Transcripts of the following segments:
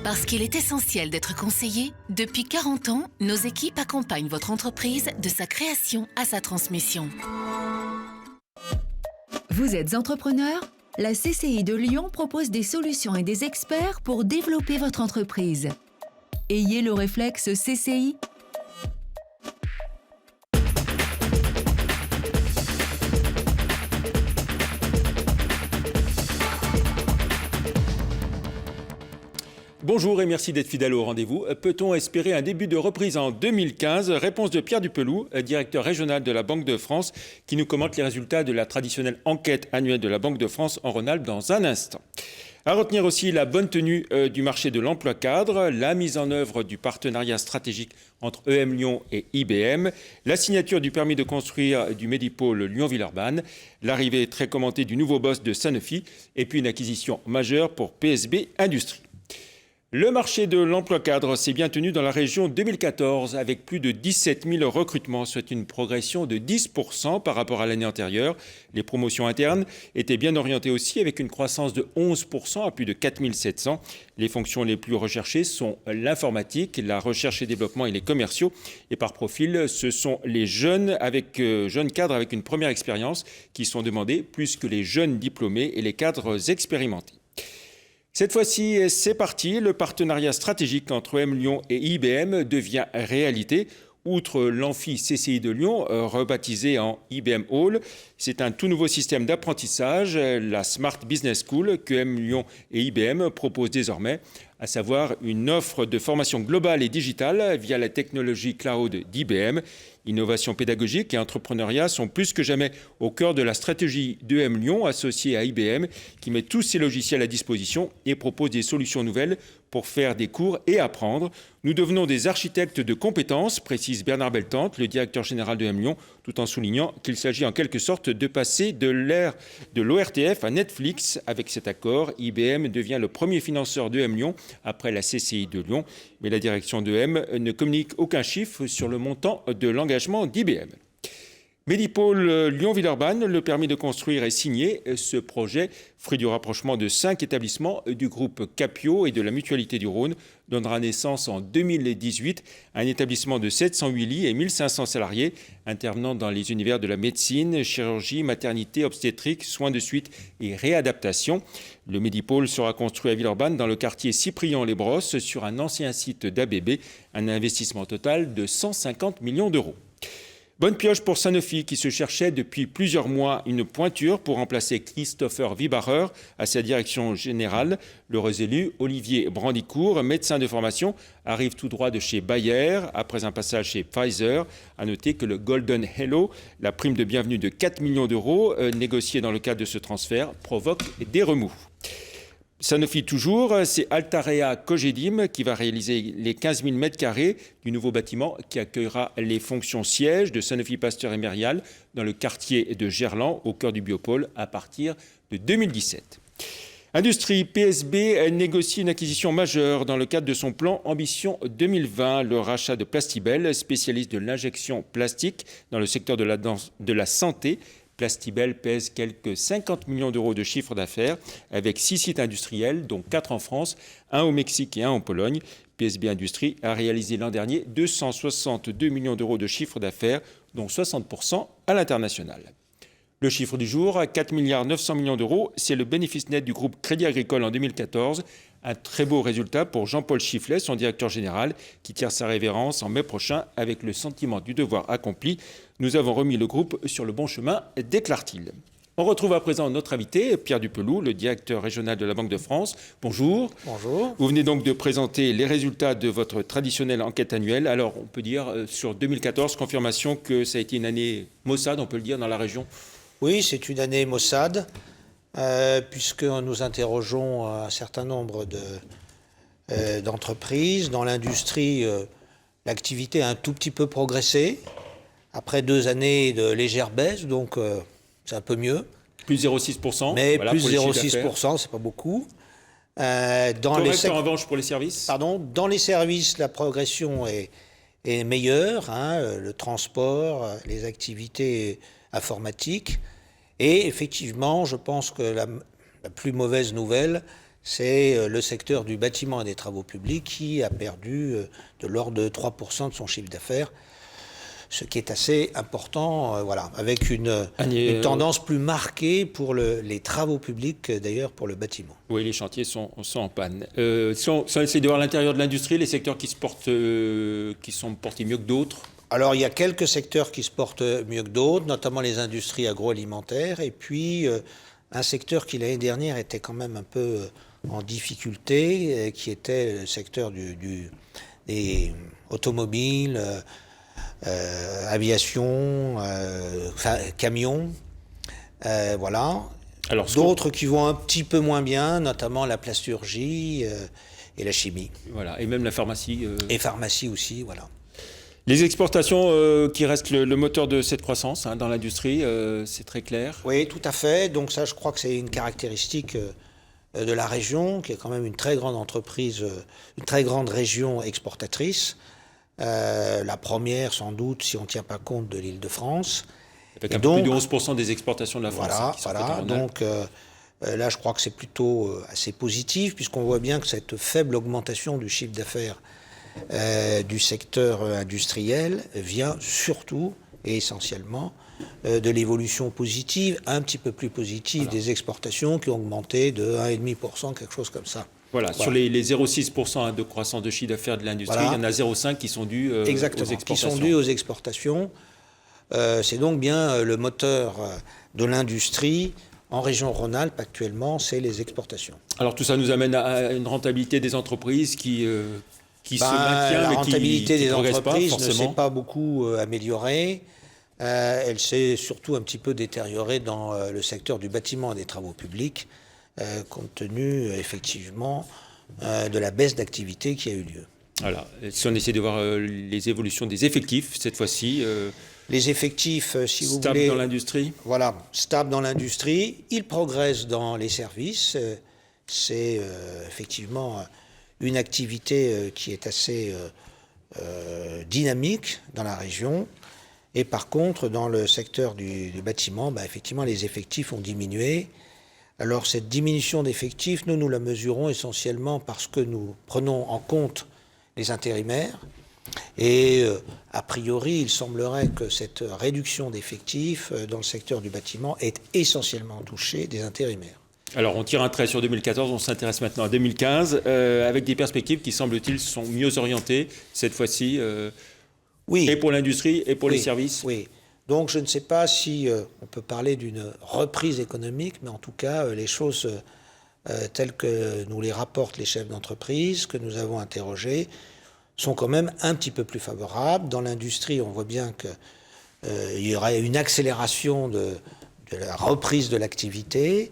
Parce qu'il est essentiel d'être conseillé, depuis 40 ans, nos équipes accompagnent votre entreprise de sa création à sa transmission. Vous êtes entrepreneur ? La CCI de Lyon propose des solutions et des experts pour développer votre entreprise. Ayez le réflexe CCI. Bonjour et merci d'être fidèle au rendez-vous. Peut-on espérer un début de reprise en 2015 ? Réponse de Pierre Dupeloux, directeur régional de la Banque de France, qui nous commente les résultats de la traditionnelle enquête annuelle de la Banque de France en Rhône-Alpes dans un instant. À retenir aussi la bonne tenue du marché de l'emploi cadre, la mise en œuvre du partenariat stratégique entre EM Lyon et IBM, la signature du permis de construire du Medipôle Lyon-Villeurbanne, l'arrivée très commentée du nouveau boss de Sanofi et puis une acquisition majeure pour PSB Industrie. Le marché de l'emploi cadre s'est bien tenu dans la région 2014 avec plus de 17 000 recrutements, soit une progression de 10% par rapport à l'année antérieure. Les promotions internes étaient bien orientées aussi avec une croissance de 11% à plus de 4 700. Les fonctions les plus recherchées sont l'informatique, la recherche et développement et les commerciaux. Et par profil, ce sont les jeunes cadres avec une première expérience qui sont demandés plus que les jeunes diplômés et les cadres expérimentés. Cette fois-ci, c'est parti. Le partenariat stratégique entre EM Lyon et IBM devient réalité. Outre l'amphi CCI de Lyon, rebaptisé en IBM Hall, c'est un tout nouveau système d'apprentissage, la Smart Business School, que EM Lyon et IBM proposent désormais, à savoir une offre de formation globale et digitale via la technologie cloud d'IBM. Innovation pédagogique et entrepreneuriat sont plus que jamais au cœur de la stratégie d'EM Lyon associée à IBM qui met tous ses logiciels à disposition et propose des solutions nouvelles pour faire des cours et apprendre. Nous devenons des architectes de compétences, précise Bernard Beltante, le directeur général d'EM Lyon, tout en soulignant qu'il s'agit en quelque sorte de passer de l'ère de l'ORTF à Netflix. Avec cet accord, IBM devient le premier financeur d'EM Lyon après la CCI de Lyon. Mais la direction d'EM ne communique aucun chiffre sur le montant de l'engagement d'IBM. Medipôle Lyon-Villeurbanne, le permis de construire est signé. Ce projet, fruit du rapprochement de 5 établissements du groupe Capio et de la Mutualité du Rhône, donnera naissance en 2018 à un établissement de 708 lits et 1500 salariés intervenant dans les univers de la médecine, chirurgie, maternité, obstétrique, soins de suite et réadaptation. Le Medipôle sera construit à Villeurbanne dans le quartier Cyprien-les-Brosses sur un ancien site d'ABB, un investissement total de 150 millions d'euros. Bonne pioche pour Sanofi qui se cherchait depuis plusieurs mois une pointure pour remplacer Christopher Wibacher à sa direction générale. L'heureux élu, Olivier Brandicourt, médecin de formation, arrive tout droit de chez Bayer après un passage chez Pfizer. À noter que le Golden Hello, la prime de bienvenue de 4 millions d'euros négociée dans le cadre de ce transfert, provoque des remous. Sanofi toujours, c'est Altarea Cogedim qui va réaliser les 15 000 m² du nouveau bâtiment qui accueillera les fonctions sièges de Sanofi Pasteur et Mérial dans le quartier de Gerland, au cœur du Biopôle, à partir de 2017. Industrie PSB négocie une acquisition majeure dans le cadre de son plan Ambition 2020, le rachat de Plastibel, spécialiste de l'injection plastique dans le secteur de la santé. Plastibel pèse quelques 50 millions d'euros de chiffre d'affaires avec 6 sites industriels, dont 4 en France, 1 au Mexique et 1 en Pologne. PSB Industrie a réalisé l'an dernier 262 millions d'euros de chiffre d'affaires, dont 60% à l'international. Le chiffre du jour, 4 milliards 900 millions d'euros, c'est le bénéfice net du groupe Crédit Agricole en 2014. Un très beau résultat pour Jean-Paul Chifflet, son directeur général, qui tire sa révérence en mai prochain avec le sentiment du devoir accompli. Nous avons remis le groupe sur le bon chemin, déclare-t-il. On retrouve à présent notre invité, Pierre Dupeloux, le directeur régional de la Banque de France. Bonjour. Bonjour. Vous venez donc de présenter les résultats de votre traditionnelle enquête annuelle. Alors, on peut dire, sur 2014, confirmation que ça a été une année maussade, on peut le dire, dans la région. Oui, c'est une année maussade, puisque nous interrogeons un certain nombre d'entreprises. Dans l'industrie, l'activité a un tout petit peu progressé, après 2 années de légère baisse, donc c'est un peu mieux. Plus 0,6%. Mais voilà, plus 0,6%, c'est pas beaucoup. Correct en revanche pour les services. Pardon, dans les services, la progression est meilleure, le transport, les activités informatiques. Et effectivement, je pense que la plus mauvaise nouvelle, c'est le secteur du bâtiment et des travaux publics qui a perdu de l'ordre de 3% de son chiffre d'affaires, ce qui est assez important, voilà, avec une tendance plus marquée pour les travaux publics, d'ailleurs, pour le bâtiment. Oui, les chantiers sont en panne. Si on essaie de voir l'intérieur de l'industrie, les secteurs qui sont portés mieux que d'autres. Alors, il y a quelques secteurs qui se portent mieux que d'autres, notamment les industries agroalimentaires, et puis un secteur qui, l'année dernière, était quand même un peu en difficulté, qui était le secteur des automobiles, aviation, camions, voilà. Alors, d'autres qui vont un petit peu moins bien, notamment la plasturgie et la chimie. Voilà, et même la pharmacie. Et pharmacie aussi, voilà. Les exportations qui restent le moteur de cette croissance dans l'industrie, c'est très clair. Oui, tout à fait. Donc ça, je crois que c'est une caractéristique de la région, qui est quand même une très grande entreprise, une très grande région exportatrice. La première, sans doute, si on ne tient pas compte de l'Île-de-France. Avec un peu plus de 11% des exportations de la France. Voilà. Donc là, je crois que c'est plutôt assez positif, puisqu'on voit bien que cette faible augmentation du chiffre d'affaires du secteur industriel vient surtout et essentiellement de l'évolution positive, un petit peu plus positive des exportations qui ont augmenté de 1,5%, quelque chose comme ça. Voilà, sur les 0,6% de croissance de chiffre d'affaires de l'industrie, il y en a 0,5 qui sont dus aux exportations. Qui sont dus aux exportations. C'est donc bien le moteur de l'industrie en région Rhône-Alpes actuellement, c'est les exportations. Alors tout ça nous amène à une rentabilité des entreprises qui se maintient, la mais rentabilité qui des entreprises ne s'est pas beaucoup améliorée. Elle s'est surtout un petit peu détériorée dans le secteur du bâtiment et des travaux publics, compte tenu effectivement de la baisse d'activité qui a eu lieu. Voilà. Si on essaie de voir les évolutions des effectifs, cette fois-ci... les effectifs, si vous voulez... Stable dans l'industrie. Voilà, stable dans l'industrie. Ils progressent dans les services. C'est effectivement une activité qui est assez dynamique dans la région. Et par contre, dans le secteur du bâtiment, effectivement, les effectifs ont diminué. Alors, cette diminution d'effectifs, nous la mesurons essentiellement parce que nous prenons en compte les intérimaires. Et a priori, il semblerait que cette réduction d'effectifs dans le secteur du bâtiment est essentiellement touchée des intérimaires. Alors, on tire un trait sur 2014, on s'intéresse maintenant à 2015, avec des perspectives qui, semble-t-il, sont mieux orientées, cette fois-ci, et pour l'industrie et pour les services. Oui. Donc, je ne sais pas si on peut parler d'une reprise économique, mais en tout cas, les choses telles que nous les rapportent les chefs d'entreprise, que nous avons interrogés, sont quand même un petit peu plus favorables. Dans l'industrie, on voit bien qu'il y aurait une accélération de la reprise de l'activité,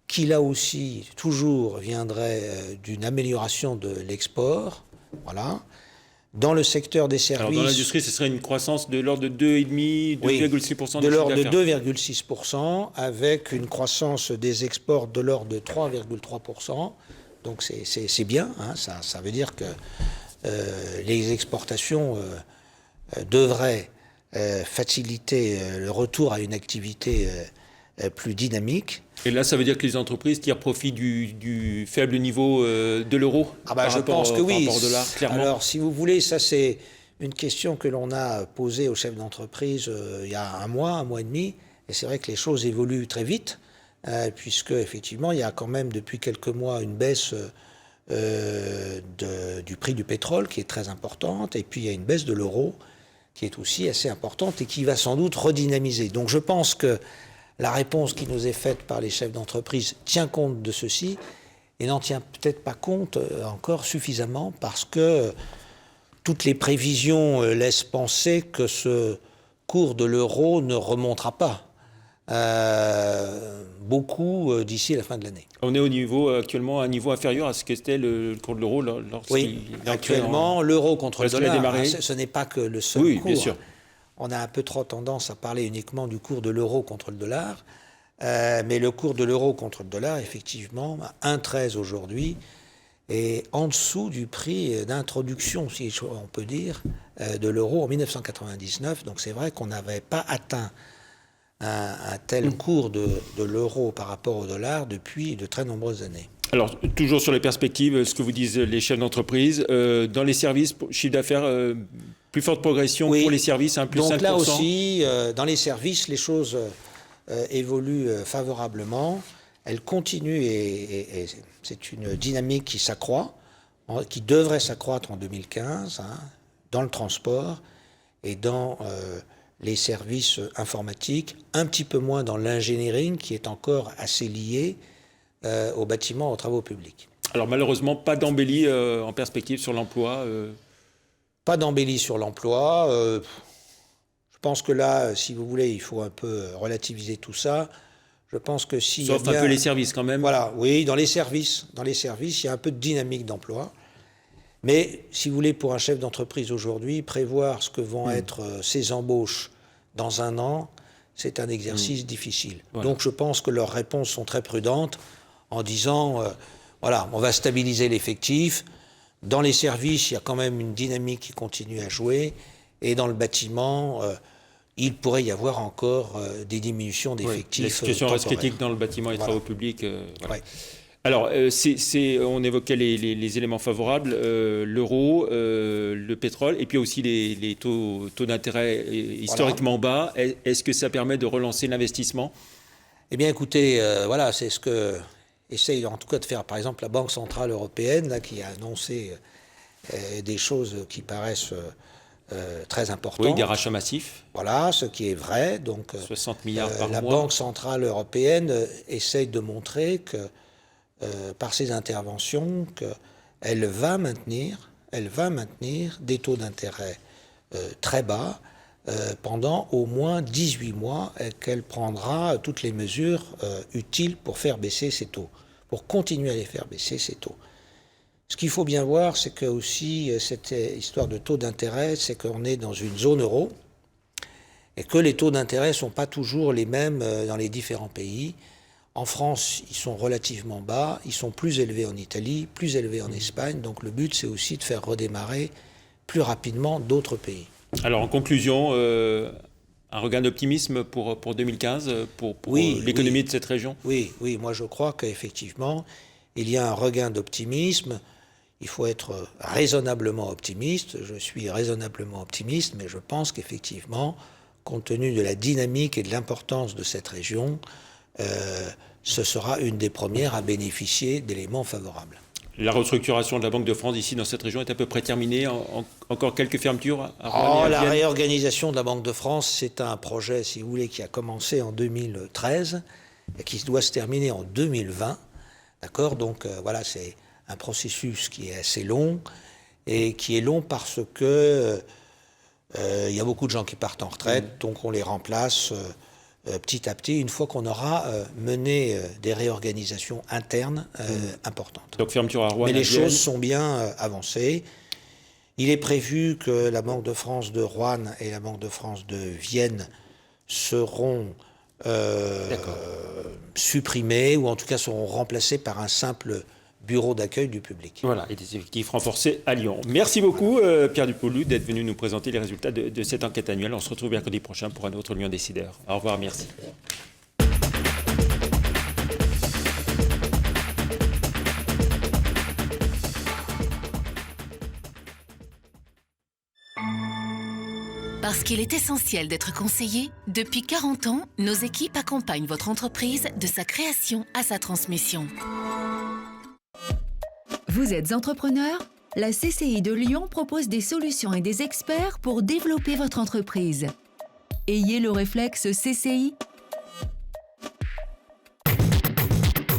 qui là aussi, toujours viendrait d'une amélioration de l'export. Voilà. Dans le secteur des services... Alors dans l'industrie, ce serait une croissance de l'ordre de 2,5, 2,6% de l'ordre de 2,6%, avec une croissance des exports de l'ordre de 3,3%. Donc c'est bien, hein, ça veut dire que les exportations devraient faciliter le retour à une activité plus dynamique. Et là, ça veut dire que les entreprises tirent profit du faible niveau de l'euro je pense que oui. Par rapport au dollar, clairement. Alors, si vous voulez, ça c'est une question que l'on a posée aux chefs d'entreprise il y a un mois et demi. Et c'est vrai que les choses évoluent très vite, puisque effectivement, il y a quand même depuis quelques mois une baisse du prix du pétrole qui est très importante, et puis il y a une baisse de l'euro qui est aussi assez importante et qui va sans doute redynamiser. Donc je pense que la réponse qui nous est faite par les chefs d'entreprise tient compte de ceci et n'en tient peut-être pas compte encore suffisamment, parce que toutes les prévisions laissent penser que ce cours de l'euro ne remontera pas beaucoup d'ici la fin de l'année. On est actuellement à un niveau inférieur à ce qu'était le cours de l'euro Oui, actuellement, l'euro contre le dollar, ce n'est pas que le seul cours. Bien sûr. On a un peu trop tendance à parler uniquement du cours de l'euro contre le dollar, mais le cours de l'euro contre le dollar, effectivement, 1,13 aujourd'hui, est en dessous du prix d'introduction, si on peut dire, de l'euro en 1999. Donc c'est vrai qu'on n'avait pas atteint un tel cours de l'euro par rapport au dollar depuis de très nombreuses années. Alors, toujours sur les perspectives, ce que vous disent les chefs d'entreprise, dans les services, chiffre d'affaires, plus forte progression pour les services, plus donc 5%. Là aussi, dans les services, les choses évoluent favorablement. Elles continuent et c'est une dynamique qui s'accroît, qui devrait s'accroître en 2015, dans le transport et dans les services informatiques, un petit peu moins dans l'ingénierie qui est encore assez liée aux bâtiments, aux travaux publics. Alors malheureusement, pas d'embellie en perspective sur l'emploi Pas d'embellie sur l'emploi. Je pense que là, si vous voulez, il faut un peu relativiser tout ça. Je pense que si... Sauf un peu les services quand même. Voilà, oui, dans les services, il y a un peu de dynamique d'emploi. Mais si vous voulez, pour un chef d'entreprise aujourd'hui, prévoir ce que vont être ses embauches dans un an, c'est un exercice difficile. Voilà. Donc je pense que leurs réponses sont très prudentes en disant, voilà, on va stabiliser l'effectif. Dans les services, il y a quand même une dynamique qui continue à jouer. Et dans le bâtiment, il pourrait y avoir encore des diminutions d'effectifs. La situation reste critique dans le bâtiment et travaux publics. Voilà. Ouais. Alors, on évoquait les éléments favorables, l'euro, le pétrole, et puis aussi les taux d'intérêt historiquement bas. Est-ce que ça permet de relancer l'investissement ? Eh bien, écoutez, voilà, c'est ce que essaye en tout cas de faire, par exemple, la Banque Centrale Européenne, là, qui a annoncé des choses qui paraissent très importantes. Oui, des rachats massifs. Voilà, ce qui est vrai. Donc, 60 milliards par la mois. Banque Centrale Européenne essaye de montrer que, par ses interventions, qu'elle va maintenir des taux d'intérêt très bas pendant au moins 18 mois et qu'elle prendra toutes les mesures utiles pour faire baisser ces taux, pour continuer à les faire baisser ces taux. Ce qu'il faut bien voir, c'est que aussi cette histoire de taux d'intérêt, c'est qu'on est dans une zone euro et que les taux d'intérêt ne sont pas toujours les mêmes dans les différents pays. En France, ils sont relativement bas, ils sont plus élevés en Italie, plus élevés en Espagne. Donc le but, c'est aussi de faire redémarrer plus rapidement d'autres pays. Alors en conclusion, un regain d'optimisme pour 2015, pour l'économie de cette région ? Oui, moi je crois qu'effectivement, il y a un regain d'optimisme. Il faut être raisonnablement optimiste. Je suis raisonnablement optimiste, mais je pense qu'effectivement, compte tenu de la dynamique et de l'importance de cette région, ce sera une des premières à bénéficier d'éléments favorables. La restructuration de la Banque de France ici dans cette région est à peu près terminée. Encore quelques fermetures à la réorganisation de la Banque de France, c'est un projet, si vous voulez, qui a commencé en 2013 et qui doit se terminer en 2020. D'accord ? Donc voilà, c'est un processus qui est assez long et qui est long parce que il y a beaucoup de gens qui partent en retraite, donc on les remplace petit à petit, une fois qu'on aura mené des réorganisations internes importantes. Donc fermeture à Rouen. Mais les choses sont bien avancées. Il est prévu que la Banque de France de Rouen et la Banque de France de Vienne seront supprimées, ou en tout cas seront remplacées par un simple bureau d'accueil du public. Voilà, et des effectifs renforcés à Lyon. Merci beaucoup, Pierre Dupolou, d'être venu nous présenter les résultats de cette enquête annuelle. On se retrouve mercredi prochain pour un autre Lyon Décideur. Au revoir, merci. Parce qu'il est essentiel d'être conseillé, depuis 40 ans, nos équipes accompagnent votre entreprise de sa création à sa transmission. Vous êtes entrepreneur ? La CCI de Lyon propose des solutions et des experts pour développer votre entreprise. Ayez le réflexe CCI